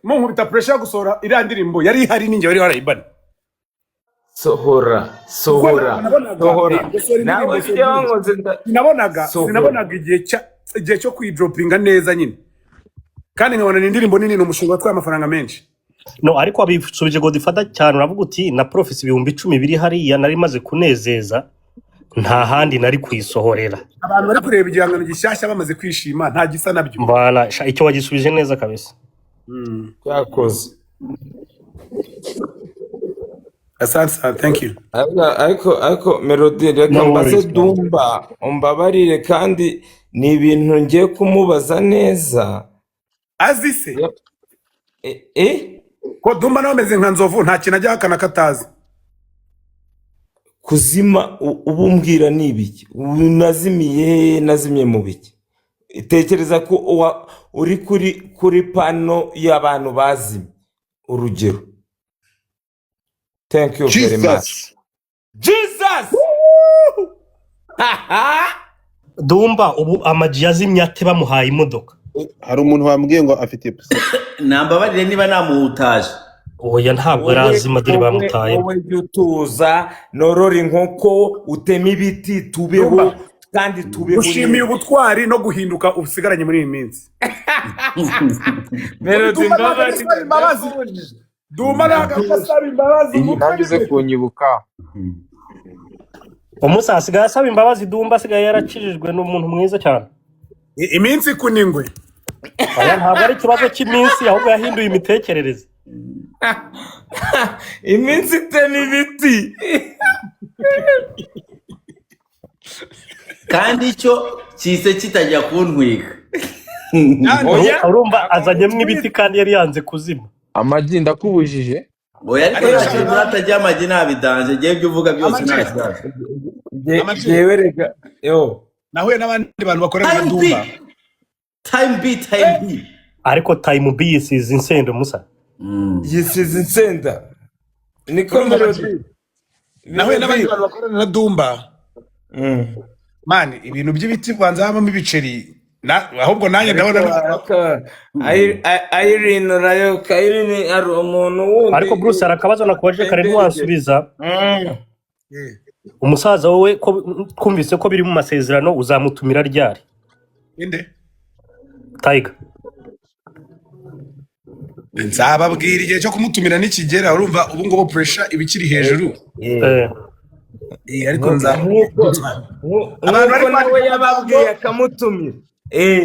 mu nkubita pressure gusohora iriya ndirimbo yari ihari ninjye wari warayibana sohora nawe sinabonaga igihe cyo kwidropinga neza nyine kandi nkabona ni indirimbo nini n'umushinga watwaye amafaranga menshi no ariko abisubije Godfather cyane uravuga uti na Prophecy 10,000 biri hariya nari maze kunezeza nta handi nari kwisohorera abantu bari kureba igihangano gishyashya bamaze kwishima nta gisa nabyo mbana icyo wagisubije neza kabisa yakoze asante thank you ariko Melody reka mbaze Dumba umbabarire kandi ni ibintu ngiye kumubaza neza azise ko Dumba nawe ameze nka nzovu nta kintu ajya hakana katazi kuzima ubumbwira nibiki nazimiye mu biki itekereza ko uri kuri pano y'abantu bazimye urugero thank you very much Jesus Dumba ubu amaji yazimye ate bamuhaye imodoka hari umuntu wambwiye ngo afite nambabarire niba namuhutaje oya ntabwo razima dore bamutaye wowe yutuza norora inkoko utema ibiti tubeho kandi tubeho ushimiye ubutwari no guhinduka usigaranye muri iyi minsi Melody imbabazi Dumba nagakasaba imbabazi nagize kunyibuka umunsi asigaye asaba imbabazi Dumba asigaye yaracirijwe n'umuntu mwiza cyane iminsi kuningwe aya ntabwo ari ikibazo cy'iminsi ahubwo yahinduye imitekerereze iminsi itema ibiti kandi icyo kise kitajya kuntwika urumva azanyemo ibiti kandi yari yanze kuzima amagi ndakubujije oya ariko ntakintu hatajya amagi nabidanje ngiye ibyo uvuga byose nta kibazo yewe reka nahuye n'abandi bantu bakorera na Dumba time B ariko time B yisize insendo musa yisize insenda niko Melody nahuye n'abandi bantu bakorera na Dumba mani ibintu by'ibiti kwanza habamo ibiceri ahubwo nanjye ndabona Irene rayo Irene ari umuntu wundi ariko Bruce arakabazo nakubaje kare ntiwansubiza umusaza wowe ko twumvise ko biri mu masezerano uzamutumira ryari inde Tiger nzababwira igihe cyo kumutumira nikigera urumva ubu ngubu pressure ibikiri hejuru ariko abantu nawe yababwiye akamutumira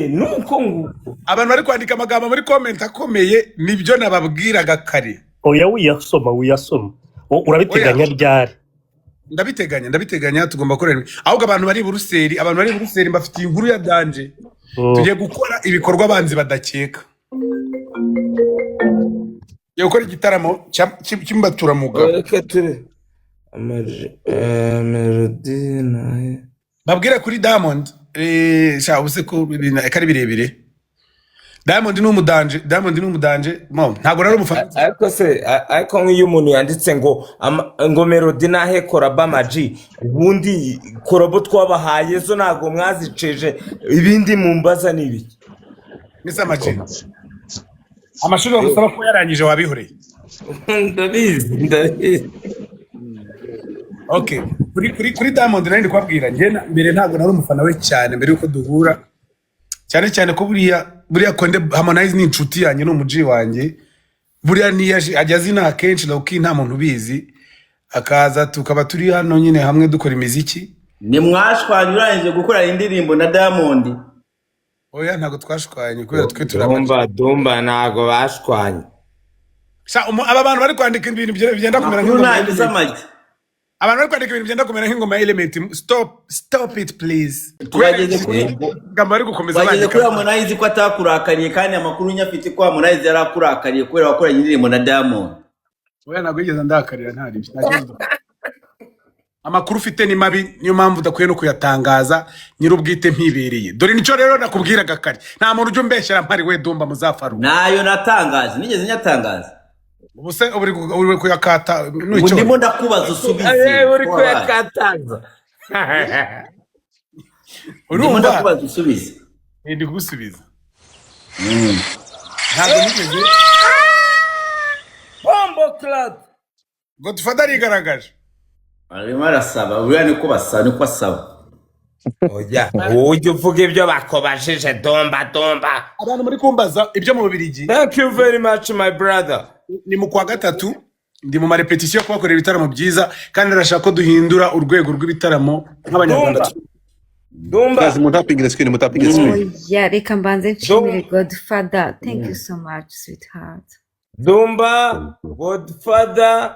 nuko abantu bari kwandika amagambo muri comment akomeye nibyo nababwiraga kare oya wiyasoma urabiteganya ryari ndabiteganya tugomba korera ahubwo abantu bari Buruseli mbafitiye inkuru ya danje tugiye gukora ibikorwa abanzi badakeka yo gukora igitaramo cy'imbaturamuga reka ture Melody naye babwira kuri Diamond ubuse ko kari birebire Diamond ni umudanje ntabwo rero umufata ariko nk'iyo umuntu yanditse ngo Melody nahe koraba maji ubundi korabo twabahaye zo ntabwo mwaziceje ibindi mumbaza n'ibiki nisa maji amashuri bagusaba ko yarangije wabihoreye ndabizi okay kuri Diamond nari kwabwira mbere ntabwo nari umufana we cyane mbere yuko duhura cyane ko buriya Konde Harmonize ni inshuti yanjye n'umuji wanjye buriya niyaje ajyazi na kenshi lauki nta muntu bizi akaza tukaba turi hano nyine hamwe dukora imiziki ni mwashwanye urangije gukora indirimbo na Diamond oya ntago twashwanye kubera twe Dumba ntago bashwanye aba bantu bari kwandika ibintu bigenda kumera abantu bari kwandika ibintu byenda kumera nk'ingoma ya Element stop it please bari gukomeza bageze kuri Harmonize ko atakurakariye kandi amakuru nyafite ko Harmonize yarakurakariye kubera wakoranye indirimbo na Diamond oya ntabwo yigeze ndakarira ntari amakuru ufite ni mabi niyo mpamvu udakwiye no kuyatangaza nyir'ubwite mpibereye dore nico rero nakubwiraga kare nta muntu ujye umbeshyera mpari we Dumba muzafaru nayo natangaje nigeze nyatangaza ubuse uri kuyakata n'icyo ndimo ndakubaza usubize uri kuyakataza ndimo ndakubaza usubize ndi gusubiza ntabwo nigeze Godfather. Godfather arigaragaje. arimo arasaba buriya niko basaba niko asaba Oya, ujye uvuga ibyo bakobajije Dumba. Abantu muri kumbaza ibyo mu Bubiligi. Thank you very much my brother. Ni mu kwa gatatu ndi mu marepetisiyo kubakorera ibitaramo byiza kandi arashaka ko duhindura urwego rw'ibitaramo nk'abanyarwanda. Dumba. Kazi mutapingira screen mutapingira screen. Yeah, reka mbanze nshimire Godfather. Thank you so much, sweetheart. Dumba, Godfather,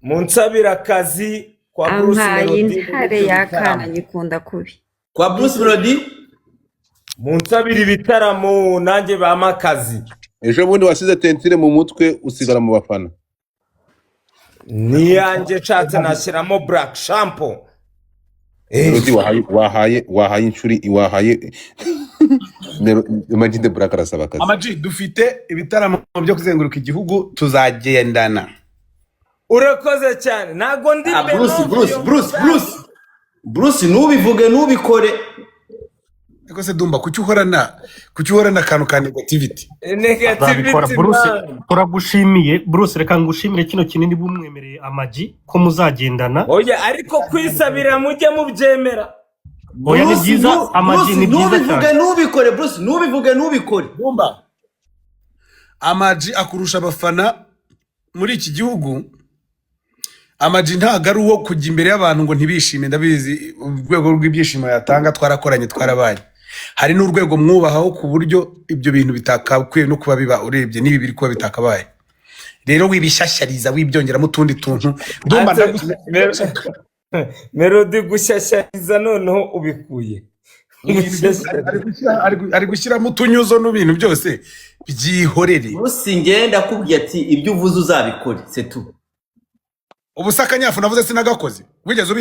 munsabira akazi kwa Bruce Ampaye Melody. intare y'akana gikunda kubi. kwa Bruce Melody Munsabira ibitaramo nanjye bama akazi. Ejo bundi wasize tentire mu mutwe usigara mu bafana. Niyanjye nshatse nashyiramo Black Shampoo. Melody wahaye inshuri wahaye Imagine Black arasaba akazi. Amaji dufite ibitaramo byo kuzenguruka igihugu tuzagendana. Urakoze cyane. Nago ndi Bruce nubivuge nubikore Eko se Dumba kuki uhorana akantu ka negativity. Azabikora Bruce. Turagushimiye Bruce, reka ngushimire kino kinini bumwemereye Amaji ko muzagendana. Oya, ariko kwisabira mujye mubyemera. Oya ni byiza Amaji, ni byiza nubivuge cyane. nubikore Bruce nubivuge nubikore Dumba Amaji akurusha abafana muri iki gihugu. Amaji ntago ari uwo kujya imbere y'abantu ngo ntibishime, ndabizi urwego rw'ibyishimo yatanga twarakoranye twarabaye. Hari n'urwego mwubahaho ku buryo ibyo bintu bitakakwiye no kuba biba urebye nibi biri kuba bitakabaye. Rero wibishyashyariza wibyongeramo utundi tuntu. Dumba Melody gushyashyariza noneho ubikuye. ari gushyiramo utunyuzo n'ibintu byose byihorere. Bruce ngenda kubwiye ati ibyo uvuze uzabikore c'est tout. Ubusa akanyafu navuze sinagakoze. Wigeze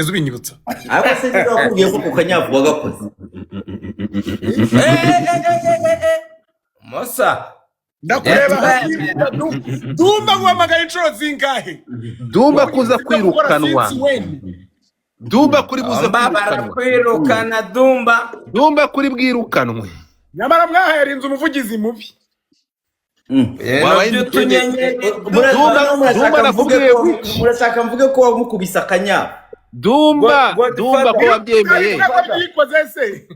ubinyibutsa. Ariko se niba wakubwiye ko kukanyavu wagakoze. Mosa. Ndakureba. Dumba guhamagara inshuro zingahe? Dumba kuza kwirukanwa. Dumba kuri buza kwirukana Dumba. Dumba kuri bwirukanwe. Nyamara mwahaye arinze umuvugizi mubi. Murashaka mvuge ko wamukubise akanyavu. Dumba ko wabyemeye. Yikoze se.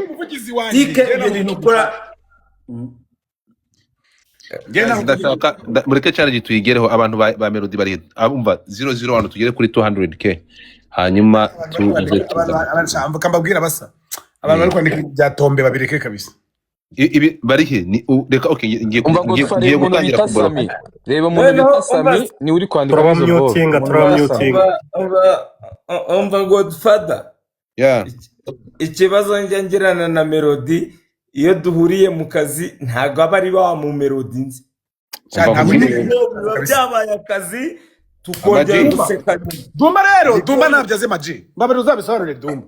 Umuvugizi wanjye. Dike ibintu ukora. Ndashaka mureke challenge tuyigereho abantu ba Melody bari abumva 001 tugere kuri 200k hanyuma kambabwira basa abantu bari kwandika bya Tombe babireke kabisa. Ibi bari he ni reka okay ngiye gutangira kubora. Reba umuntu bita Sami ni uri kwandika turamyutinga. Umva Godfather. Yeah. Ikibazo ngirana na Melody iyo duhuriye mu kazi ntago abari ba mu Melody nzi. Byabaye akazi tukongera guseka. Dumba rero Dumba nabyaze Amaji. Mbabere uzabisobanure Dumba.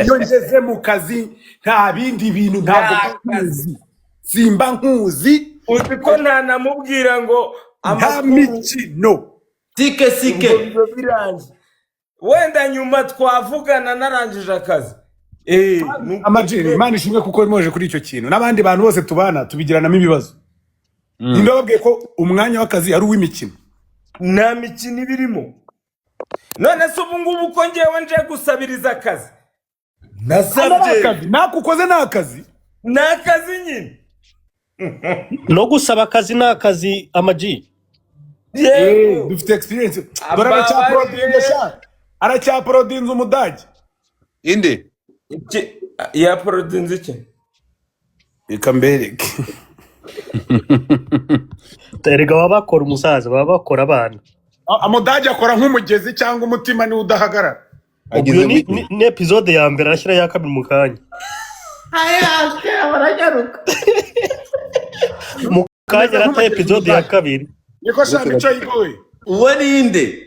Iyo ngeze mu kazi nta bindi bintu ntabwo kazi. Simba nkuzi uzi ko ntanamubwira ngo nta mikino. Tike sike. Wenda nyuma twavugana narangije akazi. Amaji Imana ishimwe kuko imoje kuri icyo kintu. N'abandi bantu bose tubana tubigiranamo ibibazo. Ninde wabwiye ko umwanya w'akazi ari uw'imikino? Nta mikino ibirimo. None se ubu ngubu ko ngewe nje gusabiriza akazi. Nasabye. Nakukoze n'akazi. N'akazi nyine. No gusaba akazi n'akazi Amaji. Dufite experience. Dore aracyaporodinze umudage. Inde? Ya porodinze iki? Ikambereke. Erega baba bakora umusaza, baba bakora abana. Amudage akora nk'umugezi cyangwa umutima ni udahagarara. Ni episode ya mbere arashyira ya kabiri mu kanya. Baranyaruka. Mu kanya rata episode ya kabiri. Niko shaka cyo yigoye. Uwo ninde?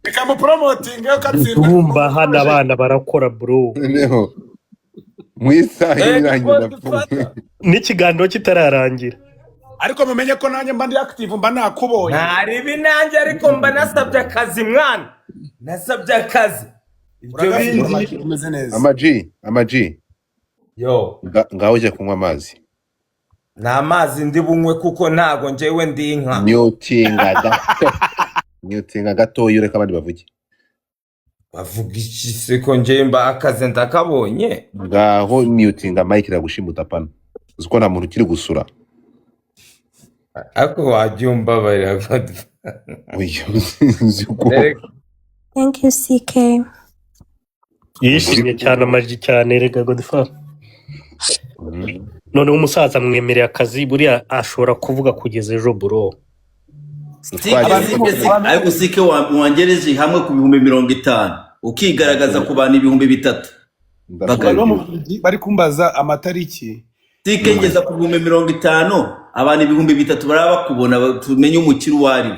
Reka mu promoting yo katsinda. Dumba hana abana barakora bro. Neho. Mwisahe irangira. N'ikiganiro kitararangira. Ariko mumenye ko nanjye mba ndi active mba nakubonye. Ntari binanjye ariko mba nasabye akazi mwana. Nasabye akazi. Ibyo bindi umeze neza. Amaji. Yo. Ngaho ujya kunywa amazi. nta mazi ndi bunywe kuko ntago njyewe ndi inka. Mutinga gato. Mutinga gato ureka abandi bavuge. Bavuga iki se ko njyewe mba akazi ndakabonye? Ngaho mutinga mic iragushimuta pana. Uziko nta muntu ukiri gusura. Ako wabyumva barira Godfather. Oya uziko. Thank you, CK. yishimye cyane amaji cyane rega Godfather. None umusaza mwemereye akazi buriya ashobora kuvuga kugeza ejo bro. ariko sike wangereje hamwe ku 50,000 ukigaragaza ku bantu 3,000 bari kumbaza amatariki sike ngeza ku 50,000 abantu 3,000 baraba bakubona tumenye umukiro wari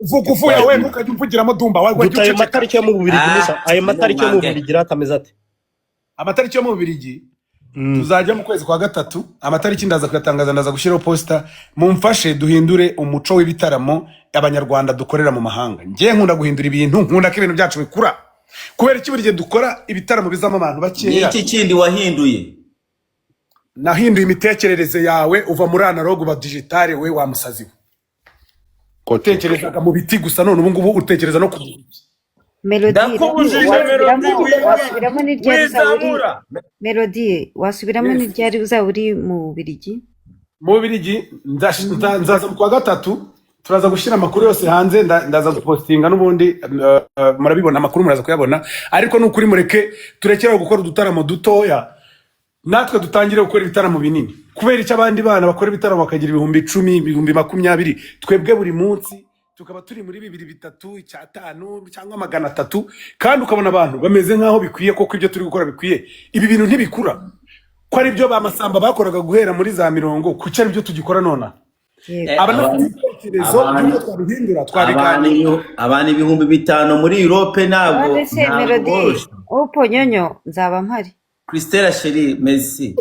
vuga yawe mukajya umvugiramo dumba wagwa Dutaye amatariki yo mu Bubiligi musa. Ayo matariki yo mu Bubiligi rakameze ate? amatariki yo mu Bubiligi tuzajya mu kwezi kwa gatatu amatariki ndaza kuyatangaza ndaza gushyiraho posta mumfashe duhindure umuco w'ibitaramo abanyarwanda dukorera mu mahanga ngiye nkunda guhindura ibintu nkunda ko ibintu byacu bikura kubera iki buri dukora ibitaramo bizamo abantu bakeya iki kindi wahinduye nahinduye imitekerereze yawe uva muri analog ba digital we wa musaziwe utekerezaga mu biti gusa none ubu ngubu utekereza no ku Melody wasubiramo n'iryari uzaba uri mu Bubiligi? Mu Bubiligi nzaza kwa gatatu turaza gushyira amakuru yose hanze ndaza gupostinga n'ubundi murabibona amakuru muraza kuyabona ariko nukuri mureke turekera gukora udutaramo dutoya natwe dutangire gukora ibitaramo binini kubera icyo abandi bana bakora ibitaramo bakagira 10,000 20,000 twebwe buri munsi tukaba turi muri 2-3 5 cyangwa 300 kandi ukabona abantu bameze nkaho bikwiye koko ibyo turi gukora bikwiye ibi bintu ntibikura ko ari byo bamasamba bakoraga guhera muri za 40 kuki ari byo tugikora nona abantu abantu 5,000 muri Europe ntabwo Melody upo nyonyo nzaba mpari Christella Chérie merci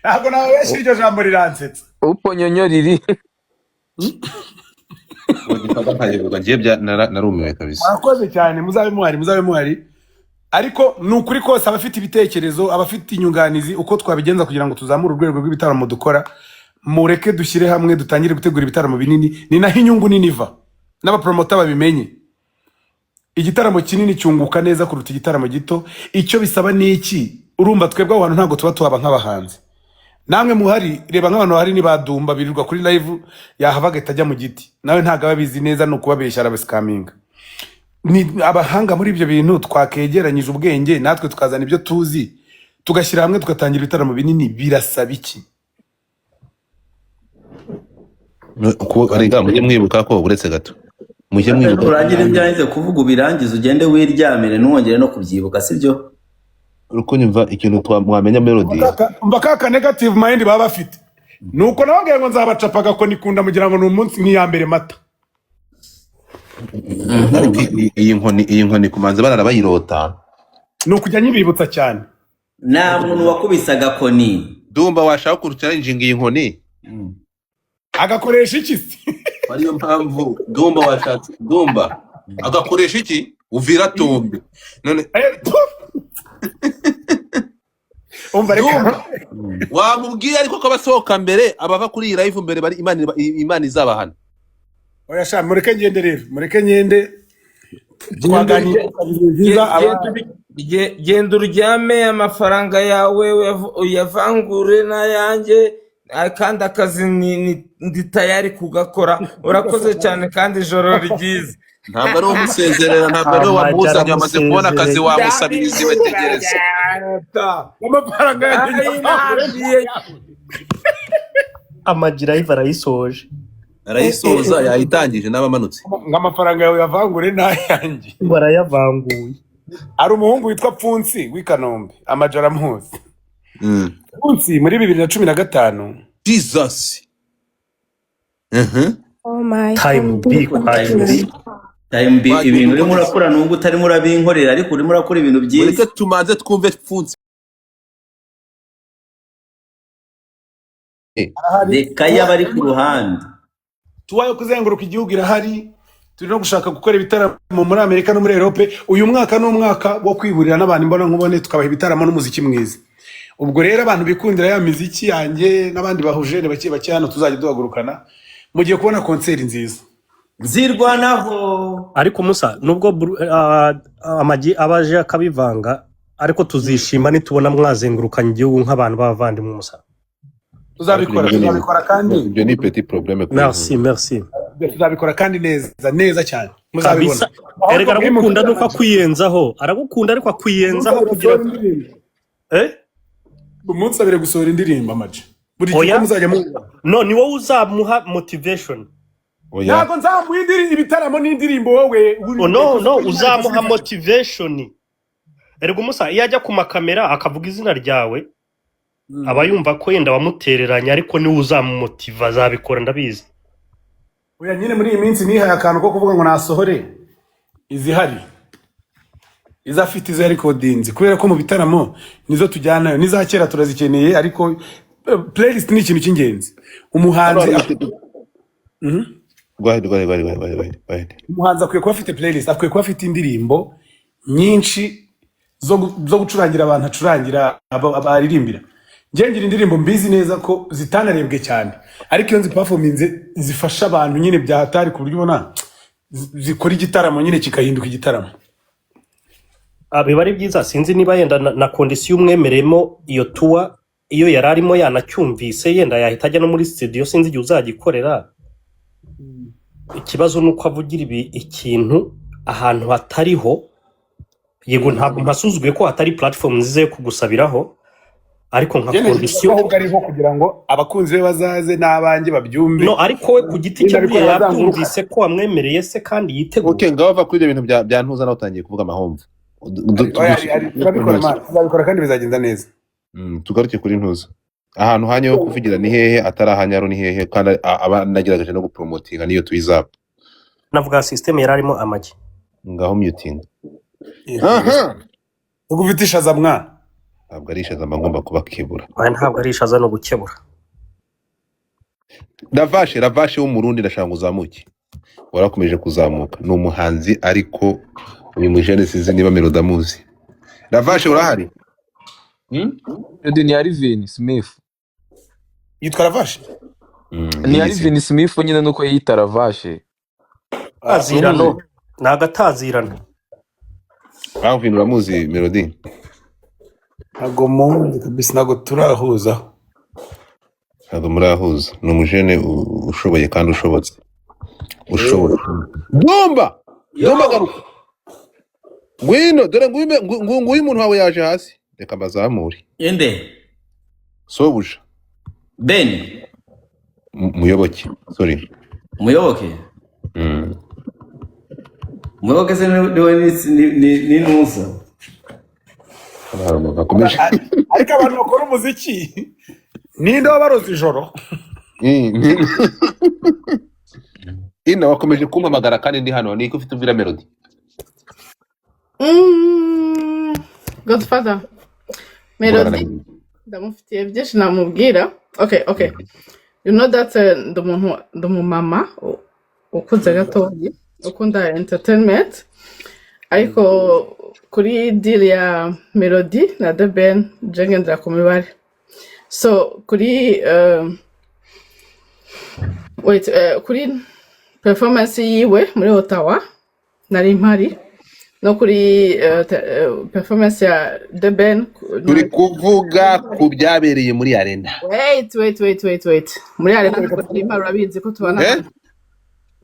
ntabwo nawe yashira iryo jambo riransetsa Upo nyonyo riri. narumiwe kabisa. Mwakoze cyane muzabe muhari ariko nukuri kose abafite ibitekerezo abafite inyunganizi uko twabigenza kugira ngo tuzamure urwego rw'ibitaramo dukora mureke dushyire hamwe dutangire gutegura ibitaramo binini ni naho inyungu nini iva n'abapromota babimenye igitaramo kinini cyunguka neza kuruta igitaramo gito icyo bisaba ni iki urumva twebwe abantu ntago tuba tuhaba nk'abahanzi namwe muhari reba nk'abantu bahari ni badumba birirwa kuri live yahavaga itajya mu giti nawe ntago ababizi neza no kubabeshya arabascaminga ni abahanga muri ibyo bintu twakegeranyije ubwenge natwe tukazana ibyo tuzi tugashyira hamwe tugatangira ibitaramo binini birasaba iki Arega mujye mwibuka ko uretse gato mujye mwibuka urangira ibyanze kuvuga ubirangiza ugende wiryamire nuwongere no kubyibuka sibyo urukunyumva ikintu twamwamenya Melody mbakaka negative mind baba bafite nuko nawe ngo nzabacapaga ko nikunda mugira ngo n'umunsi nk'iyambere mata iyi nkoni kumanza barara bayirota nukujya nyibibutsa cyane nta muntu wakubisaga ko ni Dumba washaka kurucara injinga iyi nkoni agakoresha iki se ariyo mpamvu Dumba washatse Dumba agakoresha iki uvira tombe none umva reka wamubwiye ariko ko basohoka mbere abava kuri iyi live mbere bari imana izabahana oya sha mureke ngende rero mureke ngende twaganira genda uryame amafaranga yawe uyavangure n'ayanjye kandi akazi ndi tayari kugakora urakoze cyane kandi ijoro ryiza ntabwo ari umusezerera ntabwo ari wamuzanye amaze kubona akazi wamusabiriza bategereza amafaranga amagira yiva arayisoje arayisoza yayitangije n'abamanutse nk'amafaranga yawe yavangure n'ayanjye barayavanguye ari umuhungu witwa Pfunsi w'i Kanombe amajara mpuzi Pfunsi muri 2015 Jesus Oh my time B time B ibintu urimo urakora nubwo utarimo urabinkorera ariko urimo urakora ibintu byiza mureke tumanze twumve Pfunsi reka yabari ku ruhande tuwayo kuzenguruka igihugu irahari turi no gushaka gukora ibitaramo muri Amerika no muri Europe uyu mwaka n'umwaka wo kwihurira n'abantu imbona nkubone tukabaha ibitaramo n'umuziki mwiza ubwo rero abantu bikundira ya miziki yanjye n'abandi bahuje bake bake hano tuzajya duhagurukana mugiye kubona konseri nziza zirwanaho. ariko musa nubwo amagi abaje akabivanga ariko tuzishima nitubona mwazengurukanye igihugu nk'abantu b'abavandimwe musa. tuzabikora kandi ibyo ni petit problème kuri merci tuzabikora kandi neza cyane muzabibona. erega aragukunda nuko akwiyenzaho aragukunda ariko akwiyenzaho kugira umunsi abire gusohora indirimbo amaje buri gihe muzajya no ni wowe uzamuha motivation. ntabwo nzamuha ibitaramo n'indirimbo wowe no uzamuha motivation. erega umusa iyo ajya ku makamera akavuga izina ryawe aba yumva ko yenda wamutereranya ariko niwe uzamumotiva azabikora ndabizi. oya nyine muri iyi minsi nihaye akantu ko kuvuga ngo nasohore izihari izafite izo recordings kubera ko mu bitaramo nizo tujyanayo niza kera turazikeneye ariko playlist ni ikintu cy'ingenzi. umuhanzi umuhanzi akwiye kuba afite playlist, akwiye kuba afite indirimbo nyinshi zo gucurangira abantu acurangira abaririmbira. ngira indirimbo mbizi neza ko zitanarebwe cyane ariko iyo nziperforminze zifasha abantu nyine byahatari ku buryo ubona zikora igitaramo nyine kikahinduka igitaramo. biba ari byiza sinzi niba yenda na condition umwemeremo iyo tour iyo yararimo yanacyumvise yenda yahita ajya no muri studio sinzi igihe uzagikorera. ikibazo nuko avugira ikintu ahantu hatariho. yego ntabwo mpasuzuguye ko hatari platform nziza yo kugusabiraho ariko nka condition ahubwo ariho kugira ngo abakunzi be bazaze n'abanjye babyumve. no ariko we ku giti cye yabyumvise ko wamwemereye se kandi yiteguye. okay ngaho va kuri ibyo bintu bya ntuza naho utangiye kuvuga amahomvu. tuzabikora kandi bizagenda neza. tugaruke kuri ntuza ahantu hanye ho kuvugira ni hehe atari ahanyaro ni hehe kandi abanagerageje no gupromotinga niyo tuyizaba. navuga system yararimo amagi ngaho muting. ubwo vitishaza mwana ntabwo ari ishaza ngomba kuba kibura. ntabwo ari ishaza no gukebura. Ravashe w'umurundi ndashaka uzamuke warakomeje kuzamuka ni umuhanzi ariko uyu mujene sizi niba Melodamuzi. Ravashe urahari? Ni Alvin Smith. yitwa Ravashe? Ni Alvin Smith nyine nuko yita Ravashe. azirano nagatazirana. Alvin uramuzi Melody? ntago muzi kabisa ntago turahuza. ntago murahuza ni umujene ushoboye kandi ushobotse ushobora. Domba garuka ngwino dore nguyu umuntu wawe yaje hasi reka mbazamure. Inde sobuja Ben muyoboke sorry muyoboke muyoboke se ni nusa ariko abantu bakora umuziki ninde wabaroza ijoro. ina wakomeje kumpamagara kandi ndi hano niko ufite ubwira Melody. Godfather Melody ndamufitiye byinshi namubwira. Okay you know that the mama ukuze gatoyi ukunda entertainment ariko kuri deal ya Melody na The Ben jengendera ku mibare. So kuri kuri performance yiwe muri Ottawa nari mpari no kuri performance ya The Ben turi kuvuga ku byabereye muri Arena. Wait muri Arena kuri mpari urabizi ko tubana.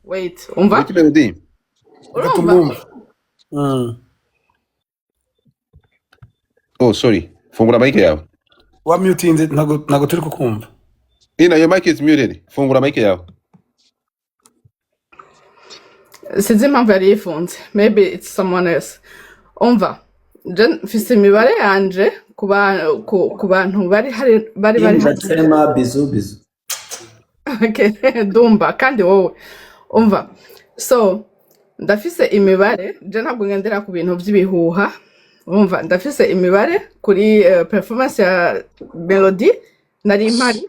Wait umva iki Melody oh sorry fungura mic yawe. wa mutinze ntago turi kukumva. Ina your mic is muted fungura mic yawe. sinzi impamvu yari yifunze maybe it's someone else. umva mfise imibare yanje ku bantu bari sema bizu okay Dumba kandi wowe umva so ndafise imibare je ntabwo ngendera ku bintu by'ibihuha. umva ndafise imibare kuri performance ya Melody nari mpari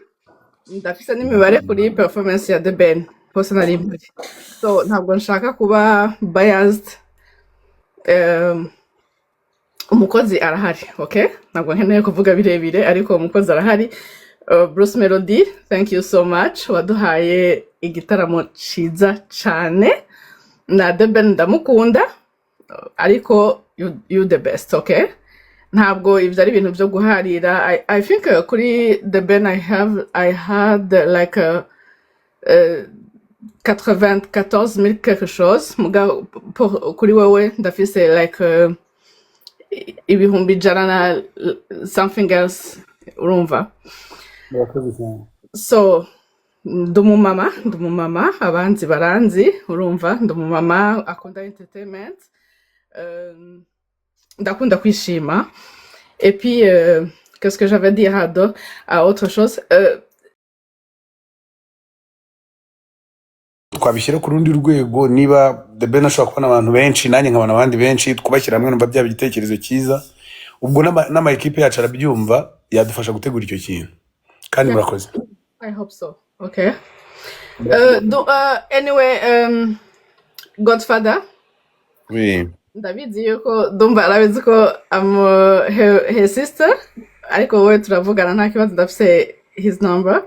ndafise n'imibare kuri performance ya The Ben hose nari mpari. So ntabwo nshaka kuba biased umukozi arahari, okay? Ntabwo nkeneye kuvuga birebire ariko umukozi arahari. Bruce Melody, thank you so much. Waduhaye igitaramo ciza cyane. Na The Ben ndamukunda ariko you the best, okay? Ntabwo ibyo ari ibintu byo guharira. I think kuri The Ben I had like 94,000 quelque chose. Muga kuri wewe ndafise like ibihumbi ijana na something else, urumva. So ndumumama abanzi baranzi, urumva, ndumumama akunda entertainment, ndakunda kwishima. Et puis qu'est-ce que j'avais dit à autre chose, twabishyira ku rundi rwego. Niba The Ben ashobora kubona abantu benshi, nanjye nkabona abandi benshi, twubashyira hamwe numva byaba igitekerezo cyiza, ubwo n'ama equipe yacu arabyumva, yadufasha gutegura icyo kintu, kandi murakoze. I hope so, okay? Anyway, Godfather, Oui. ndabizi yuko ndumva arabizi ko her sister, ariko wowe turavugana nta kibazo, ndafise his number.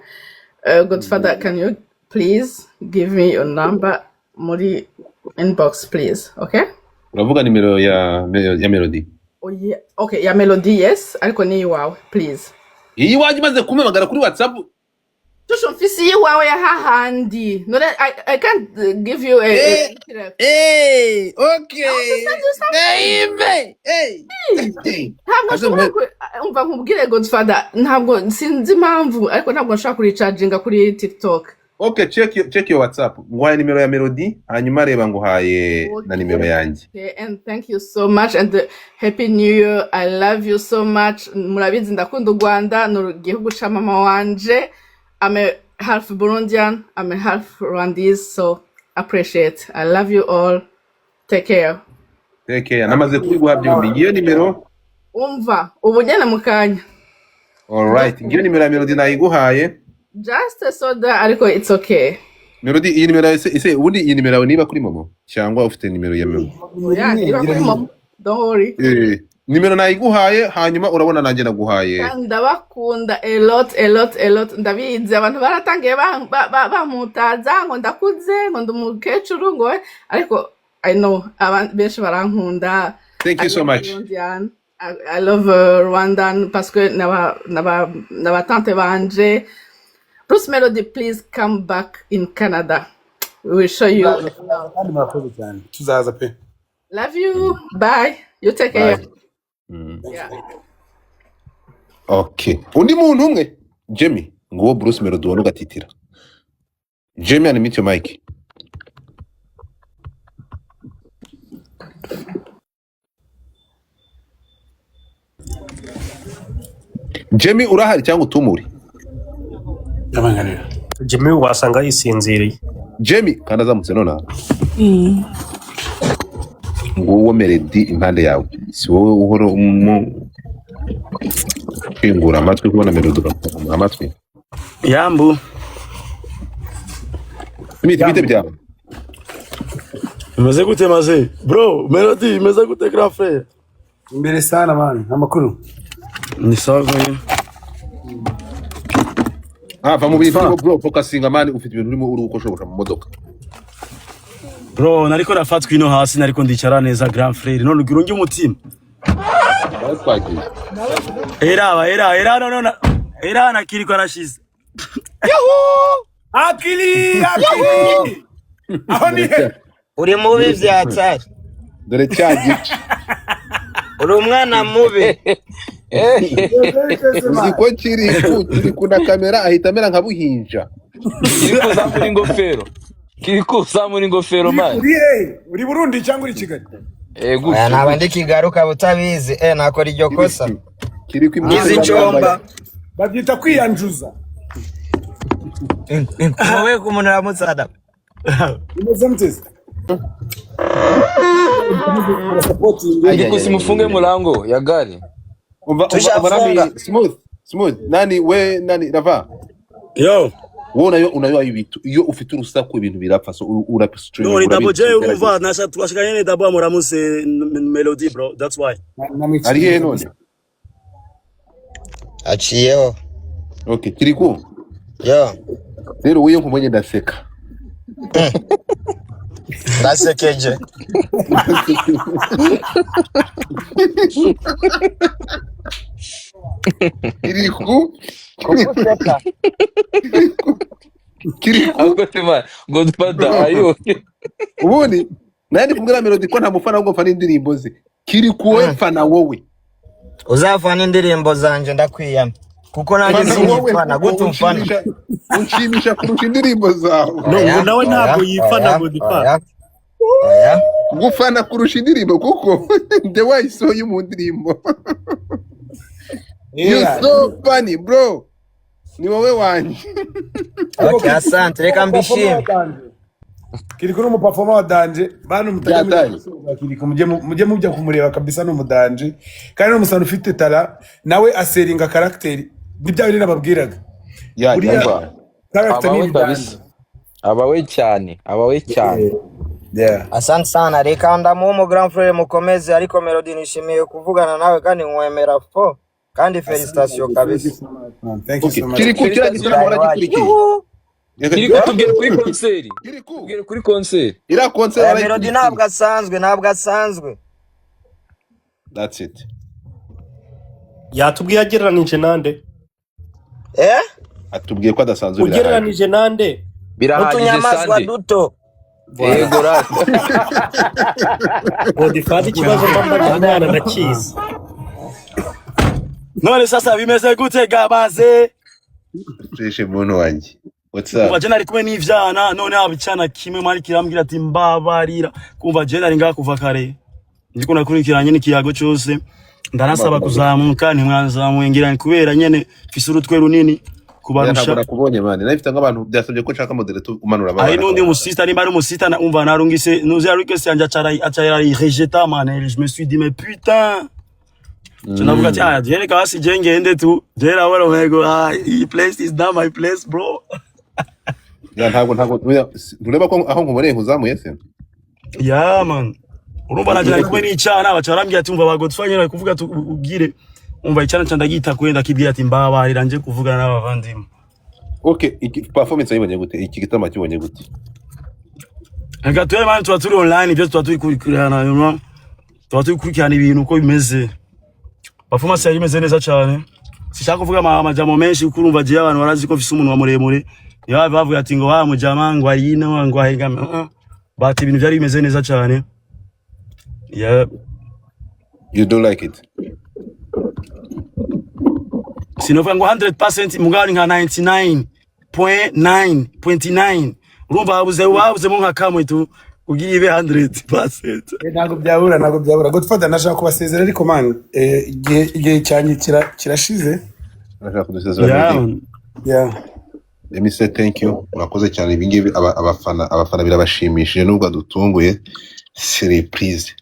Godfather, can you please give me your number muri inbox, please, okay? Uravuga nimero ya Melody. Oh, yeah. Okay, ya Melody, yes, ariko ni iwawe, please. Iyi waje maze kumamagara kuri WhatsApp. Tusho mfisi iwawe ya hahandi. No, I can't give you a... Hey, okay. Umva nkubwire Godfather, ntabwo sinzi impamvu ariko ntabwo nshaka kuricharginga kuri TikTok. Okay, check your WhatsApp. Nguhaye nimero ya Melody, hanyuma reba nguhaye na nimero yanjye. Okay, and thank you so much and happy new year. I love you so much. Murabizi ndakunda u Rwanda, n'ugihugu ca mama wanje. I'm a half Burundian, I'm a half Rwandese, so appreciate. I love you all. Take care. Take care. Namaze kubiguha byombi. Ngiyo nimero. Umva, ubu nyene mukanya. All right. Ngiyo nimero ya Melody nayiguhaye. Just a soda, ariko it's okay. Melody, iyi nimero ese ubundi iyi nimero yawe niba kuri momo cyangwa ufite nimero ya Melody? Yeah, niba kuri momo. Don't worry. Nimero nayiguhaye hanyuma urabona nanjye naguhaye. Ndabakunda a lot. Ndabizi abantu baratangiye bamutaza ngo ndakuze ngo ndumukecuru ngo, ariko I know abantu benshi barankunda. Thank you so much. I love Rwandan parce que naba tante banje. Bruce Melody, please come back in Canada. We will show you. Kandi murakoze cyane. Tuzaza pe. Love you. Bye. You take care. Yeah. Okay. Undi muntu umwe. Jamie, nguwo Bruce Melody wano gatitira. Jamie, and meet your mic. Jamie, urahari cyangwa utumuri? Yamanganira. Jimmy wasanga yisinziriye. Jamie, kandi azamutse nona. Nguwo Melody impande yawe. Si wowe uhoro kwingura amatwi kubona Melody ugafunga amatwi. Yambu. Bite byawe. Umeze gute maze? Bro, Melody, umeze gute grand frère? Imbere sana man, amakuru. Ni sawa gwe. Va mu bintu bro, focusing amani ufite ibintu urimo uri ukoshobora mu modoka. Bro, nariko nafatwa ino hasi nariko ndicara neza grand frère. None ugira ungi umutima. Twagiye. Era no. Era nakiriko arashize. Yuhu! Akili! Aho ni he? Uri mubi vyatsari. Dore cyagiye. Uri umwana mubi. Uziko kiri kuna kamera ahita amera nka buhinja. Kiri kuzamura ingofero man. Uri Burundi cyangwa uri Kigali? Aya naba ndi kigaruka butabizi nakora iryo kosa. Kiri Nizi cyomba. Babyita kwiyanjuza. Wowe kumunara mutsada. Imeze mtezi. Ariko simufunge mulango ya gari. Umva smooth. Nani Rava? Yo. wowe nayo unayo ibintu iyo ufite urusaku ibintu birapfa so No, ni Double J urumva nasha twashikanye ne Double muramuse Melody bro. That's why. ari he none aciyeho. okay Kiriku Yo, rero wiyo nkumenye ndaseka ndasekeje. Kiriku Kiriku ahubwo tema Godfather ayo ubundi nandi kumbwira Melody ko nta mufana ngo mfana indirimbo ze Kiriku we mfana wowe Uzafana indirimbo zanje ndakwiyama. Kuko nanjye sinifana gutumfana. unshimisha kurusha indirimbo zawe No, nawe ntabwo yifana Godfather. Oya. gufana kurusha indirimbo kuko the way so you mu ndirimbo you so funny bro ni wowe wanje Okay, asante reka mbishime. Kiriku no performer wa danje bantu mutajya Yadanje. Kiriku mujye mujya kumureba kabisa no mudanje kandi no musana ufite tara nawe aseringa character nibyo biri nababwiraga ya Buriya ya character abawe ni kabisa abawe cyane yeah Asante sana reka ndamuha grand frère mukomeze ariko Melody nishimiye kuvugana nawe kandi nkwemera fo kandi felicitation kabisa. thank you so much Kiriku kira gitaramo aragikurikiye Kiriku tubwire kuri concert Kiriku tubwire kuri concert ira concert Melody arayikurikiye ntabwo asanzwe. that's it Yatubwiye agereranije nande? atubwiye ko adasanzwe birahari Ugereranije nande? birahagije Utunyamaswa sande duto. yego rata Godfather ikibazo mbambaje mwana nakizi. None sasa bimeze gute gabaze? Treshe muntu wanjye what's up Kumva je nari kumwe n'ivyana none abicana kimwe mari kirambwira ati mbabarira. Kumva je nari ngaha kuva kare. Ndiko nakurikiranye n'ikiyago cyose. Ndanasaba kuzamuka ntimwazamuye ngira kubera nyene mfise urutwe runini kubarusha. ntabwo nakubonye mane nafite nk'abantu byasabye ko nshaka moderator umanura Ari nundi musista ni bari musista na umva narungise nuzi yarukese yanje acara rejeta mane je me suis dit mais putain je navuga ati ah jene kasi ngende tu jera wala wego he place is not my place bro ya ntabwo ntureba ko aho nkuboreye nkuzamuye se yeah man urumva naje nari kumwe n'icana bacarambye ati umva bagotfanye nari kuvuga tubwire umva icana candagita kwenda kibwira ati mbabarira nje kuvugana n'abavandimwe. okay performance yibonye gute iki gitama kibonye gute Ega tuwe mani tuwa turi online byo tuwa turi kurikirana you tuwa turi kurikirana ibintu uko bimeze. Performance yari imeze neza cyane. Sishaka kuvuga amajambo menshi kuko urumva je abantu barazi ko mfise umuntu wa muremure. Yaba bavuga ati ngo wa mujama ngo ari ino ngo ahigame. Bati ibintu byari bimeze neza cyane. Yeah. you don't like it Sinovuga ngo 100% mugari nka 99.9.9 urumva babuze mu nka kamwe tu kugira ibe 100%. ntabwo byabura Godfather nashaka kubasezera ariko man igihe cyanye kirashize nashaka kudusezera yeah let me say thank you mwakoze cyane ibingibi abafana birabashimishije nubwo dutunguye surprise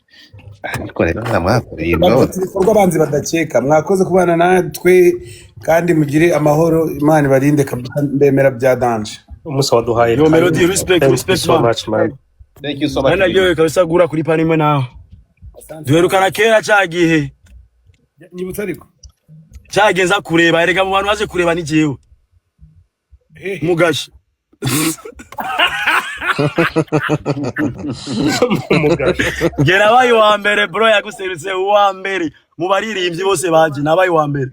ariko rero namwakoreye bro ibikorwa banzi badakeka mwakoze kubana natwe kandi mugire amahoro Imana ibarinde kabisa ndemera bya danje Umusa waduhaye. Yo Melody respect so much man. thank you so much Nana yo kabisa gura kuri panimwe naho. Duherukana kera cyagihe. nyibutsa ariko Cyageza kureba erega mu bantu baje kureba ni jewe. Mugashi. Ngera bayi wa mbere bro yaguserutse uwa mbere mu baririmbyi bose baje nabayi wa mbere.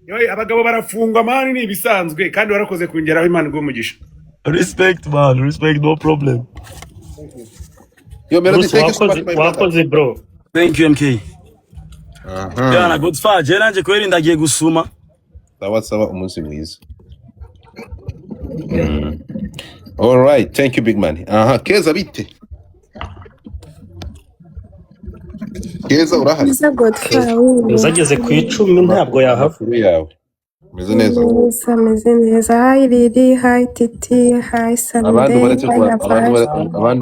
Yo abagabo barafungwa mani ni bisanzwe kandi warakoze kungeraho Imana igumugisha. Respect man, respect no problem. yo Melody thank you so much Wakoze bro. Thank you MK. Yana Godfather je nanje kweri ndagiye gusuma. sawa umunsi mwiza all right thank you big man Keza bite Keza urahari Uzageze ku 10 ntabwo yahava yawe meze neza Ameze neza. Hi Lily, hi Titi, hi Sunday, abandi baretse hi Navas. abandi